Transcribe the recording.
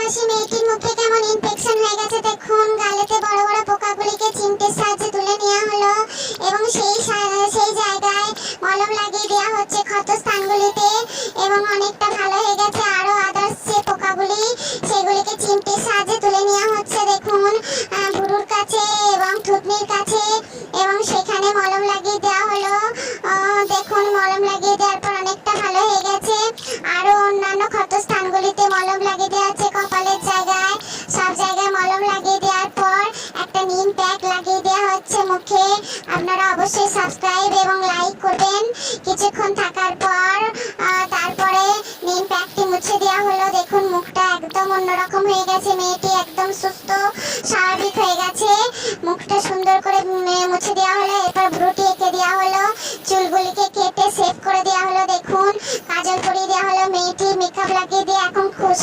হাসি মেয়েটির মুখে কেমন ইনফেকশন হয়ে গেছে দেখুন। গালেতে বড় বড় পোকাগুলিকে চিমটির সাহায্যে তুলে নেওয়া হলো এবং সেই জায়গায় মলম লাগিয়ে দেওয়া হচ্ছে ক্ষত স্থানগুলিতে এবং অনেকটা ভালো হয়ে গেছে। আরো আদার্স যে পোকাগুলি সেগুলিকে চিমটির সাহায্যে তুলে নেওয়া হচ্ছে দেখুন ভুরুর কাছে এবং থুতনির কাছে এবং সেখানে মলম লাগিয়ে দেওয়া হলো। দেখুন মলম লাগিয়ে দেওয়ার পর অনেকটা ভালো হয়ে গেছে। আরো অন্যান্য ক্ষত স্থানগুলিতে মলম লাগিয়ে দেওয়া হচ্ছে, কপালের জায়গায় সব জায়গায় মলম লাগিয়ে দেওয়ার পর একটা নিম প্যাক লাগিয়ে দেওয়া হচ্ছে মুখে। আপনারা অবশ্যই সাবস্ক্রাইব এবং লাইক করবেন। কিছুক্ষণ থাকার পর তারপরে নিম প্যাকটি মুছে দেওয়া হলো। দেখুন মুখটা একদম অন্যরকম হয়ে গেছে, মেয়েটি একদম সুস্থ স্বাভাবিক হয়ে গেছে। মুখটা সুন্দর করে মুছে দেওয়া হলো। এরপর ভ্রুটি এঁকে দেওয়া হলো, চুলগুলিকে কেটে সেভ করে দেওয়া হলো। দেখুন কাজল পরিয়ে দেওয়া হলো, মেয়েটি মেকআপ লাগিয়ে দিয়ে এখন খুব